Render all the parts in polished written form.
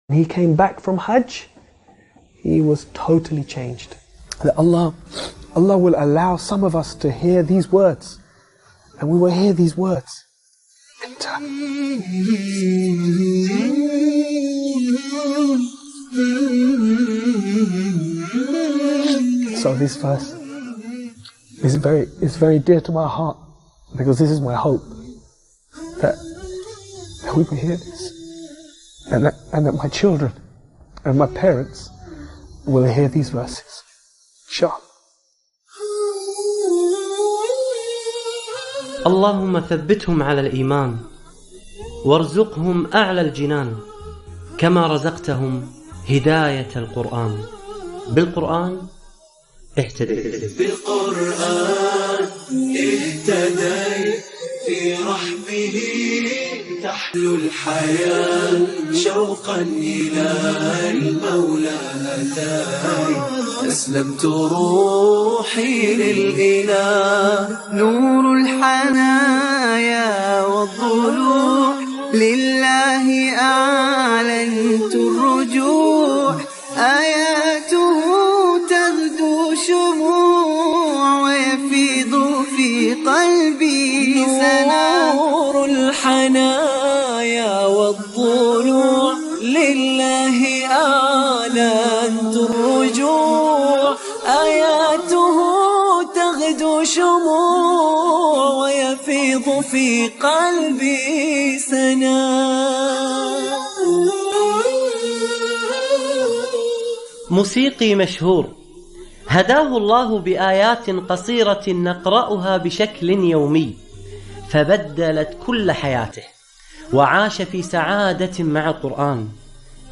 He came back from Hajj, he was totally changed. That Allah will allow some of us to hear these words, and we will hear these words. So this verse is very dear to my heart, because this is my hope that we will hear this, and that my children and my parents will hear these verses. Inshallah. اللهم ثبتهم على الإيمان وارزقهم أعلى الجنان كما رزقتهم هداية القرآن. بالقرآن اهتديت، بالقرآن اهتديت، في رحمه تحلو الحياة، شوقا إلى المولى هداي، أسلمت روحي للإله، نور الحنايا والضلوع لله أعلنت الرجوع، آياته تغدو شموع ويفيض في قلبي سنا، نور الحنايا والضلوع لله أعلنت الرجوع، آياته تغدو شموع ويفيض في قلبي سنا. موسيقي مشهور هداه الله بآيات قصيرة نقرأها بشكل يومي، فبدلت كل حياته وعاش في سعادة مع القرآن.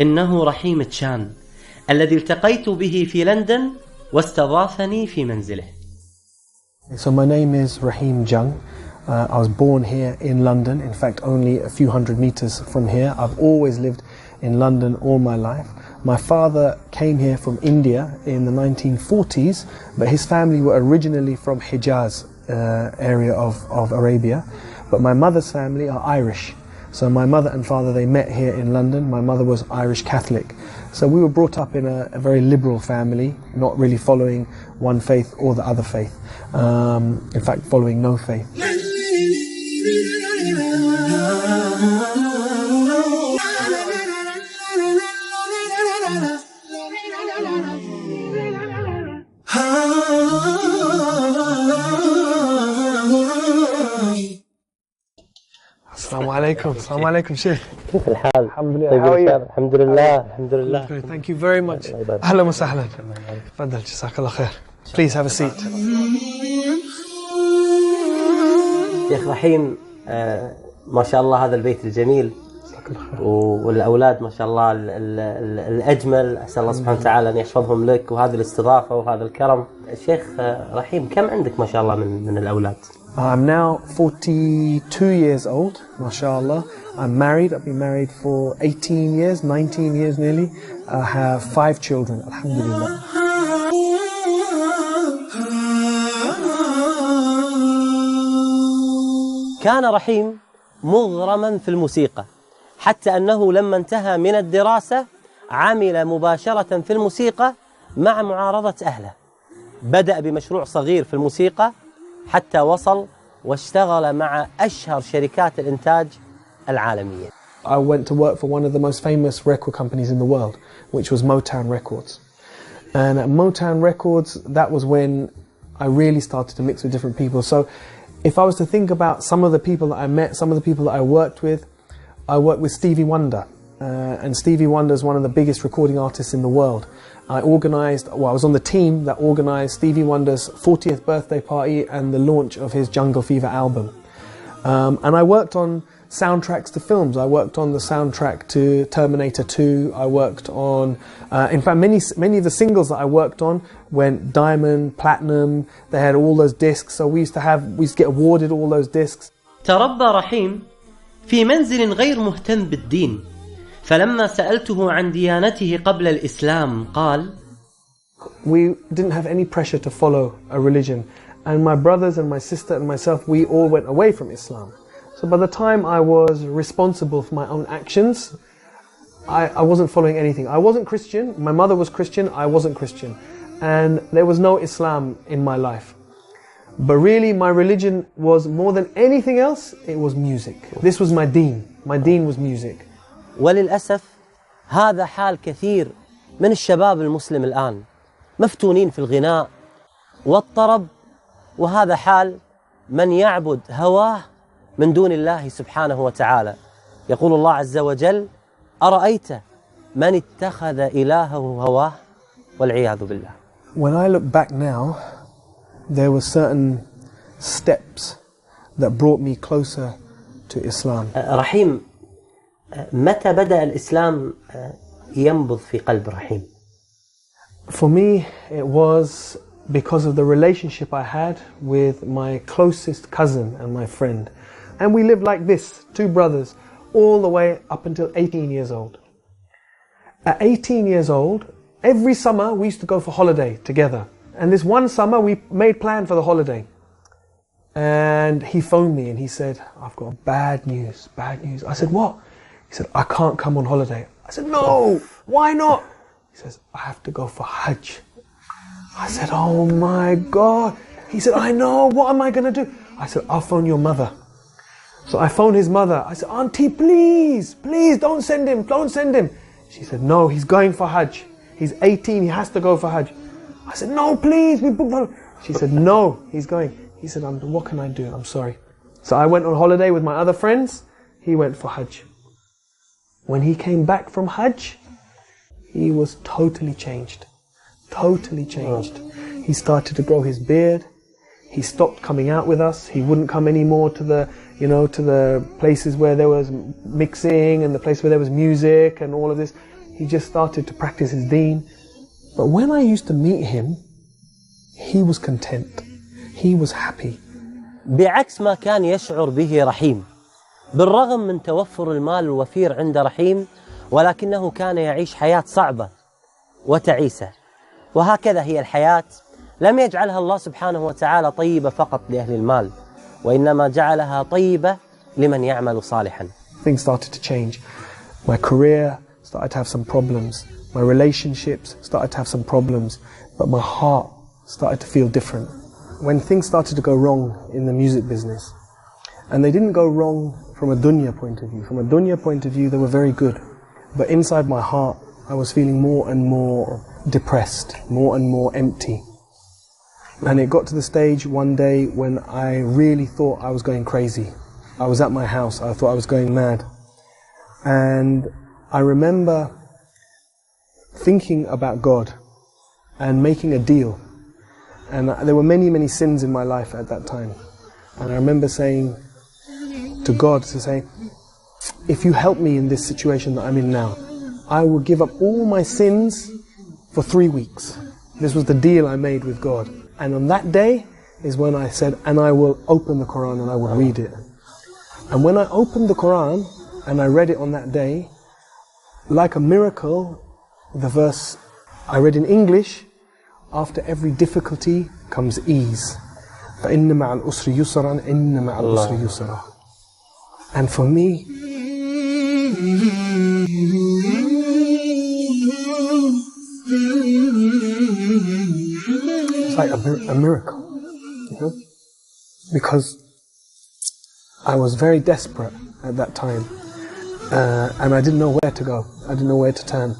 إنه رحيم تشان الذي التقيت به في لندن واستضافني في منزله. So my name is Rahim Jung. I was born here in London, in fact only a few hundred meters from here. I've always lived in London all my life. My father came here from India in the 1940s, but his family were originally from Hijaz area of Arabia. But my mother's family are Irish. So my mother and father, they met here in London. My mother was Irish Catholic. So we were brought up in a very liberal family, not really following one faith or the other faith. In fact, following no faith. السلام عليكم. السلام عليكم شيخ. كيف الحال؟ الحمد لله. How are you? الحمد لله الحمد لله. Thank you very much. أهلا وسهلا. تفضل جزاك الله خير. Please have a seat. شيخ رحيم، ما شاء الله هذا البيت الجميل والأولاد ما شاء الله الأجمل، أسأل الله سبحانه وتعالى أن يحفظهم لك، وهذه الاستضافة وهذا الكرم. الشيخ رحيم، كم عندك ما شاء الله من الأولاد؟ I'm now 42 years old, mashallah. I'm married. I've been married for 18 years, 19 years nearly. I have 5 children, alhamdulillah. كان رحيم مغرما في الموسيقى، حتى أنه لما انتهى من الدراسة عمل مباشرة في الموسيقى مع معارضة أهله. بدأ بمشروع صغير في الموسيقى حتى وصل واشتغل مع أشهر شركات الإنتاج العالمية. I went to work for one of the most famous record companies in the world, which was Motown Records. And at Motown Records, that was when I really started to mix with different people. So if I was to think about some of the people that I met, some of the people that I worked with Stevie Wonder. And Stevie Wonder is one of the biggest recording artists in the world. I was on the team that organised Stevie Wonder's 40th birthday party and the launch of his Jungle Fever album. And I worked on soundtracks to films. I worked on the soundtrack to Terminator 2. I worked on, in fact, many of the singles that I worked on went diamond, platinum. They had all those discs. So we used to get awarded all those discs. تربى رحيم في منزل غير مهتم بالدين، فلما سألته عن ديانته قبل الإسلام قال: We didn't have any pressure to follow a religion, and my brothers and my sister and myself, we all went away from Islam. So by the time I was responsible for my own actions, I wasn't following anything. I wasn't Christian. My mother was Christian. I wasn't Christian. And there was no Islam in my life. But really, my religion was more than anything else, it was music. This was my deen. My deen was music. وللأسف هذا حال كثير من الشباب المسلم الآن، مفتونين في الغناء والطرب، وهذا حال من يعبد هواه من دون الله سبحانه وتعالى. يقول الله عز وجل: أرأيت من اتخذ إلهه هواه والعياذ بالله. When I look back now, there were certain steps that brought me closer to Islam. رحيم، متى بدأ الإسلام ينبض في قلب رحيم؟ For me, it was because of the relationship I had with my closest cousin and my friend. And we lived like this, two brothers, all the way up until 18 years old. At 18 years old, every summer we used to go for holiday together. And this one summer we made plan for the holiday. And he phoned me and he said, I've got bad news, bad news. I said, what? He said, I can't come on holiday. I said, no, why not? He says, I have to go for Hajj. I said, oh my God. He said, I know, what am I going to do? I said, I'll phone your mother. So I phoned his mother. I said, Auntie, please, please don't send him, don't send him. She said, no, he's going for Hajj. He's 18, he has to go for Hajj. I said, no, please, we booked. She said, no, he's going. He said, what can I do? I'm sorry. So I went on holiday with my other friends. He went for Hajj. When he came back from Hajj, he was totally changed. Totally changed. He started to grow his beard. He stopped coming out with us. He wouldn't come anymore to the, to the places where there was mixing and the place where there was music and all of this. He just started to practice his deen. But when I used to meet him, he was content. He was happy. بعكس ما كان يشعر به رحيم، بالرغم من توفر المال الوفير عند رحيم، ولكنه كان يعيش حياة صعبة وتعيسة. وهكذا هي الحياة، لم يجعلها الله سبحانه وتعالى طيبة فقط لأهل المال، وإنما جعلها طيبة لمن يعمل صالحا. Things started to change. My career started to have some problems. My relationships started to have some problems. But my heart started to feel different. When things started to go wrong in the music business, and they didn't go wrong from a dunya point of view. From a dunya point of view, they were very good. But inside my heart, I was feeling more and more depressed, more and more empty. And it got to the stage one day when I really thought I was going crazy. I was at my house, I thought I was going mad. And I remember thinking about God and making a deal. And there were many, many sins in my life at that time. And I remember saying to God, if you help me in this situation that I'm in now, I will give up all my sins for 3 weeks. This was the deal I made with God. And on that day is when I said, and I will open the Quran and I will read it. And when I opened the Quran and I read it on that day, like a miracle, the verse I read in English, after every difficulty comes ease. فَإِنَّ مَعَ الْأُسْرِ يُسْرًا إِنَّ مَعَ الْأُسْرِ يُسْرًا. And for me, it's like a miracle, because I was very desperate at that time, and I didn't know where to go. I didn't know where to turn,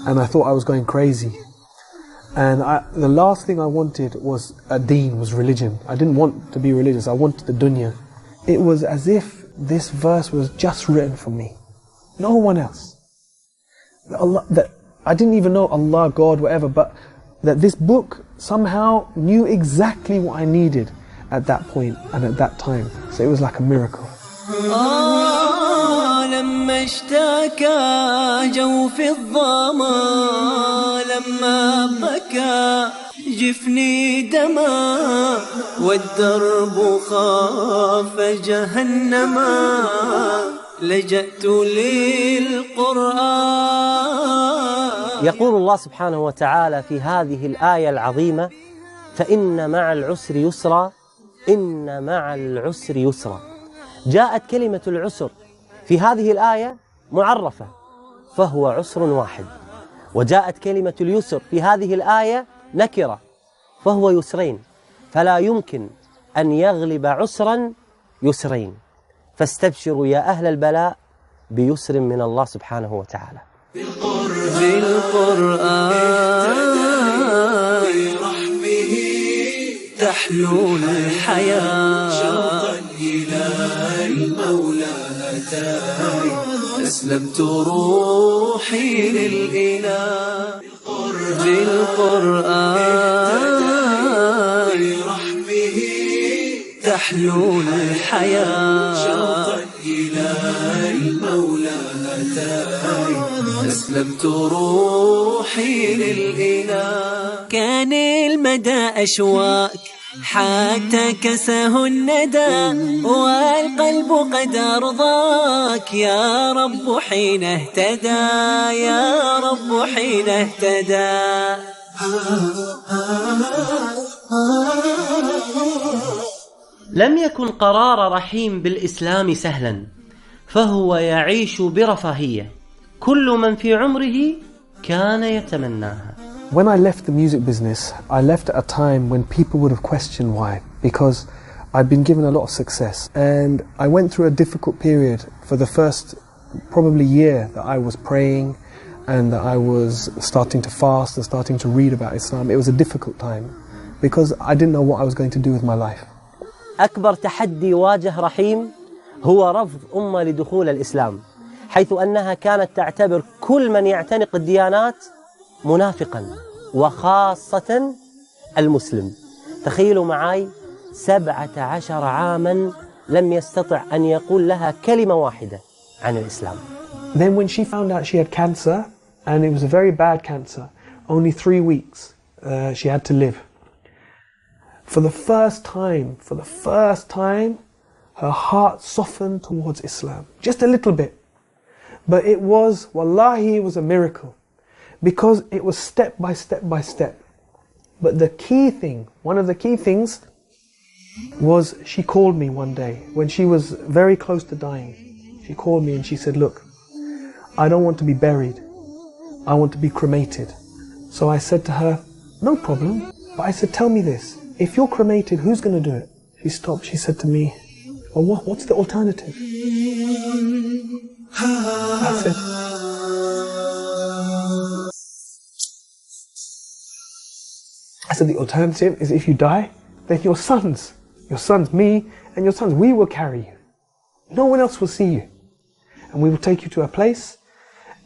and I thought I was going crazy. And the last thing I wanted was a deen, was religion. I didn't want to be religious. I wanted the dunya. It was as if this verse was just written for me, no one else. That I didn't even know Allah, God, whatever, but that this book somehow knew exactly what I needed at that point and at that time. So it was like a miracle. لما اشتكى جوف الظما لما بكى جفني دما والدرب خاف جهنما لجأت للقرآن. يقول الله سبحانه وتعالى في هذه الآية العظيمة: فإن مع العسر يسرا إن مع العسر يسرا. جاءت كلمة العسر في هذه الآية معرفة، فهو عسر واحد. وجاءت كلمة اليسر في هذه الآية نكرة، فهو يسرين، فلا يمكن أن يغلب عسرا يسرين. فاستبشروا يا أهل البلاء بيسر من الله سبحانه وتعالى. بالقرآن برحمه تحلو الحياة، شوقا إلى المولى أتاي أسلمت روحي للإله. بالقرآن برحمه تحلو الحياة، شوقا إلى المولى أتاي أسلمت روحي للإله. كان المدى أشواك حتى كسه الندى، والقلب قد أرضاك يا رب حين اهتدى، يا رب حين اهتدى. لم يكن قرار رحيم بالإسلام سهلا، فهو يعيش برفاهية كل من في عمره كان يتمناها. When I left the music business, I left at a time when people would have questioned why, because I'd been given a lot of success, and I went through a difficult period for the first probably year that I was praying and that I was starting to fast and starting to read about Islam. It was a difficult time because I didn't know what I was going to do with my life. أكبر تحدي واجه رحيم هو رفض أمة لدخول الإسلام، حيث أنها كانت تعتبر كل من يعتنق الديانات منافقا، وخاصة المسلم. تخيلوا معي 17 عاما لم يستطع أن يقول لها كلمة واحدة عن الإسلام. Then when she found out she had cancer, and it was a very bad cancer, only 3 weeks she had to live. For the first time, her heart softened towards Islam. Just a little bit. But it was, wallahi, it was a miracle. Because it was step by step by step. But the key thing, one of the key things, was she called me one day when she was very close to dying. She called me and she said, look, I don't want to be buried. I want to be cremated. So I said to her, no problem. But I said, tell me this. If you're cremated, who's going to do it? She stopped. She said to me, well, what's the alternative? I said, the alternative is if you die, then your sons, me and your sons, we will carry you. No one else will see you. And we will take you to a place,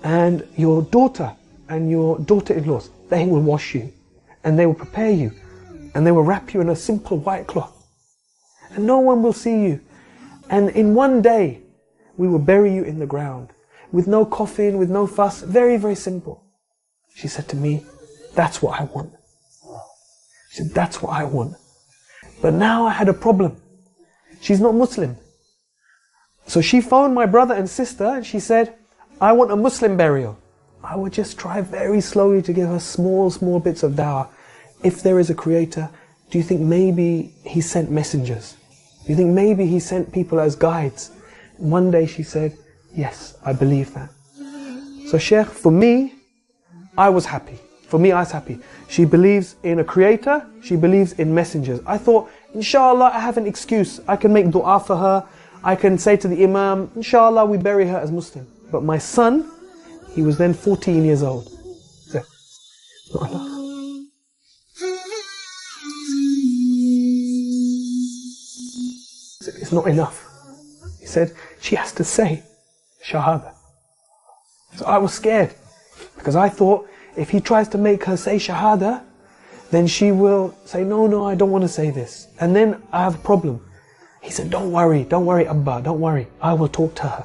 and your daughter and your daughter-in-laws, they will wash you, and they will prepare you, and they will wrap you in a simple white cloth. And no one will see you. And in one day, we will bury you in the ground, with no coffin, with no fuss, very, very simple. She said to me, that's what I want. She said, that's what I want. But now I had a problem. She's not Muslim. So she phoned my brother and sister and she said, I want a Muslim burial. I would just try very slowly to give her small bits of dawah. If there is a creator, do you think maybe he sent messengers? Do you think maybe he sent people as guides? One day she said, yes, I believe that. So Sheikh, for me, I was happy. For me, I was happy. She believes in a creator, she believes in messengers. I thought, inshallah, I have an excuse. I can make dua for her. I can say to the imam, inshallah, we bury her as Muslim. But my son, he was then 14 years old. So, not enough. It's not enough. He said, she has to say Shahada. So I was scared, because I thought, if he tries to make her say Shahada, then she will say, no, I don't want to say this. And then I have a problem. He said, don't worry, Abba, don't worry. I will talk to her.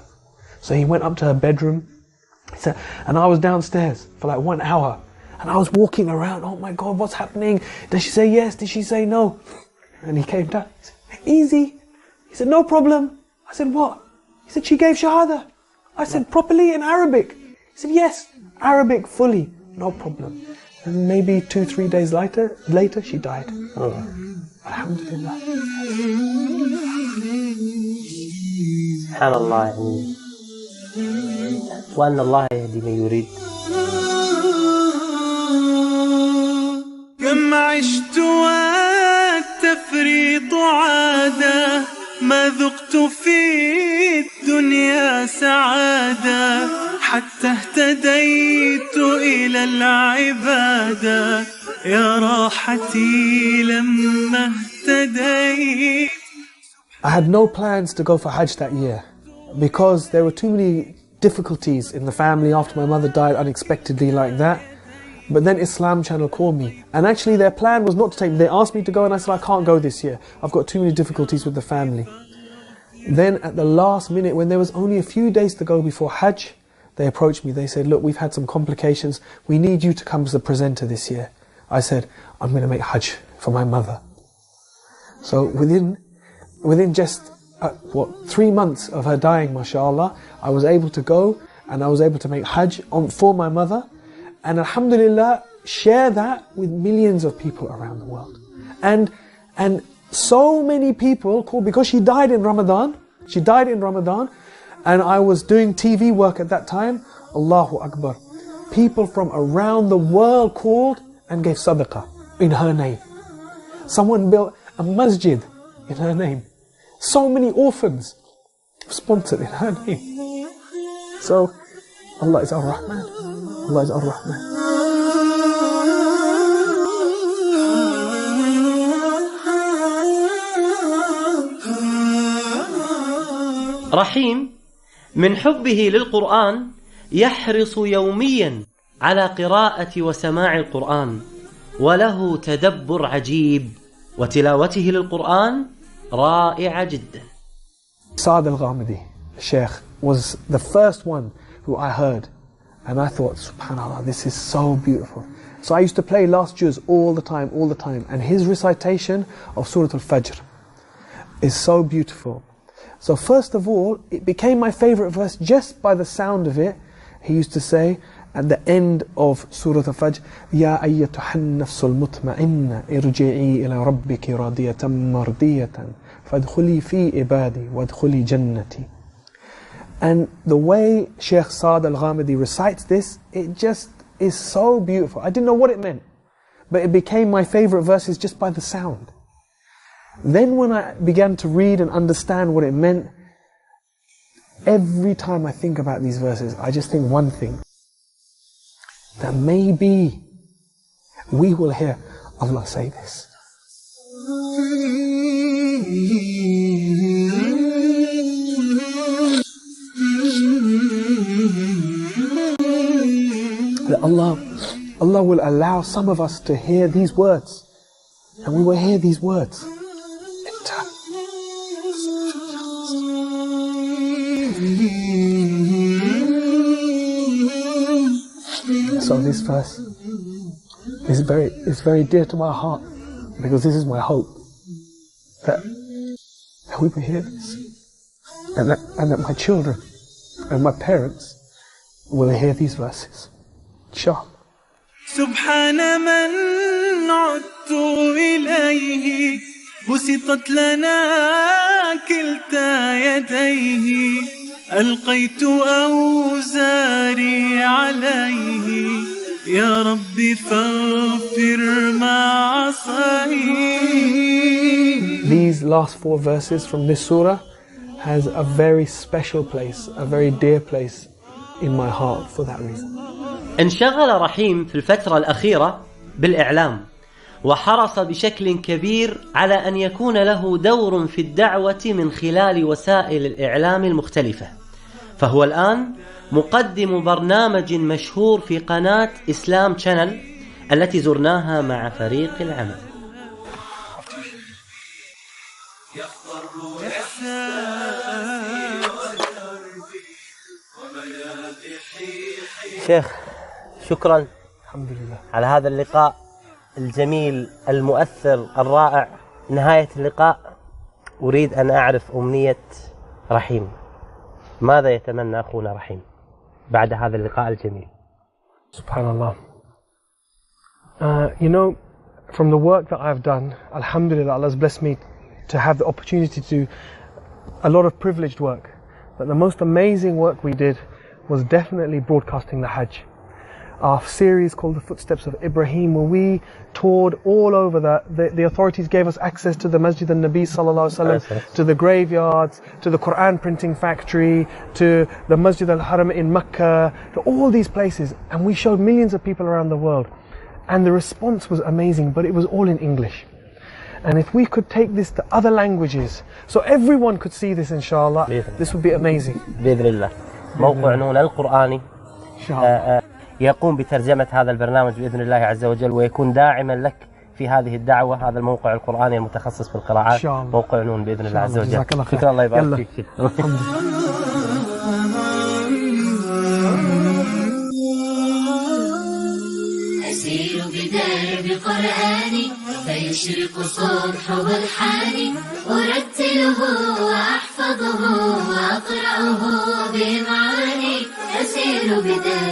So he went up to her bedroom, he said, and I was downstairs for like 1 hour. And I was walking around, oh my God, what's happening? Did she say yes? Did she say no? And he came down, he said, easy. He said, no problem. I said, what? He said, she gave Shahada. I said, properly in Arabic? He said, yes, Arabic fully. No problem. And maybe 2-3 days later, she died. Oh. Alhamdulillah. سبحان الله. وأن الله يهدي من يريد. كم عشت والتفريط عادة، ما ذقت في الدنيا سعادة، حتى اهتديت إلى العبادة، يا راحتي لما اهتديت. I had no plans to go for Hajj that year because there were too many difficulties in the family after my mother died unexpectedly like that. But then Islam Channel called me, and actually their plan was not to take me. They asked me to go and I said I can't go this year. I've got too many difficulties with the family. Then at the last minute, when there was only a few days to go before Hajj, they approached me. They said, look, we've had some complications. We need you to come as the presenter this year. I said, I'm going to make Hajj for my mother. So within just 3 months of her dying, mashallah, I was able to go and I was able to make Hajj for my mother, and alhamdulillah share that with millions of people around the world. And so many people called, because she died in Ramadan, and I was doing TV work at that time. Allahu Akbar, people from around the world called and gave sadaqah in her name. Someone built a masjid in her name. So many orphans sponsored in her name. So Allah is Ar-Rahman. Allah is Ar-Rahman. رحيم من حبه للقرآن يحرص يوميا على قراءة وسماع القرآن، وله تدبر عجيب، وتلاوته للقرآن رائعة جدا. Saad al-Ghamidi, Sheikh, was the first one who I heard, and I thought, subhanAllah, this is so beautiful. So I used to play last juz all the time, and his recitation of Surah Al-Fajr is so beautiful. So first of all, it became my favorite verse just by the sound of it. He used to say at the end of Surah Al-Fajr, Ya ayyatuhan nafsul mutma'inna irji'i ila rabbiki radiyatan mardiyatan fadkhuli fi ibadi wadkhuli jannati. And the way Sheikh Saad al-Ghamidi recites this, it just is so beautiful. I didn't know what it meant, but it became my favorite verses just by the sound. Then when I began to read and understand what it meant, every time I think about these verses, I just think one thing, that maybe we will hear Allah say this. That Allah will allow some of us to hear these words, and we will hear these words. So this verse is very dear to my heart, because this is my hope that we will hear this, and that my children and my parents will hear these verses. Inshallah. سبحان من عدت إليه بسطت لنا كلتا يديه ألقيت أوزاري عليه يا ربي فاغفر ما عصيه. These last 4 verses from this surah has a very special place, a very dear place in my heart for that reason. انشغل رحيم في الفترة الأخيرة بالإعلام، وحرص بشكل كبير على أن يكون له دور في الدعوة من خلال وسائل الإعلام المختلفة، فهو الآن مقدم برنامج مشهور في قناة إسلام شانل التي زرناها مع فريق العمل. شيخ، شكرا الحمد لله على هذا اللقاء الجميل المؤثر الرائع. نهاية اللقاء أريد أن أعرف أمنية رحيم. ماذا يتمنى أخونا رحيم بعد هذا اللقاء الجميل؟ Subhanallah. You know, from the work that I've done, alhamdulillah, Allah has blessed me to have the opportunity to do a lot of privileged work. But the most amazing work we did was definitely broadcasting the Hajj. Our series called The Footsteps of Ibrahim, where we toured all over. The authorities gave us access to the Masjid al-Nabi sallallahu alaihi wasallam, to the graveyards, to the Quran printing factory, to the Masjid al-Haram in Mecca, to all these places. And we showed millions of people around the world. And the response was amazing, but it was all in English. And if we could take this to other languages, so everyone could see this inshallah, this would be amazing. بإذن الله. موقع نون القرآني يقوم بترجمة هذا البرنامج بإذن الله عز وجل، ويكون داعما لك في هذه الدعوة. هذا الموقع القرآني المتخصص في القراءات، موقع نون بإذن الله عز وجل. شكرا، الله يبارك فيك. أسير بدرب قرآني فيشرق صبح برحاني، أرتله وأحفظه وأقرأه بمعاني. أسير بدرب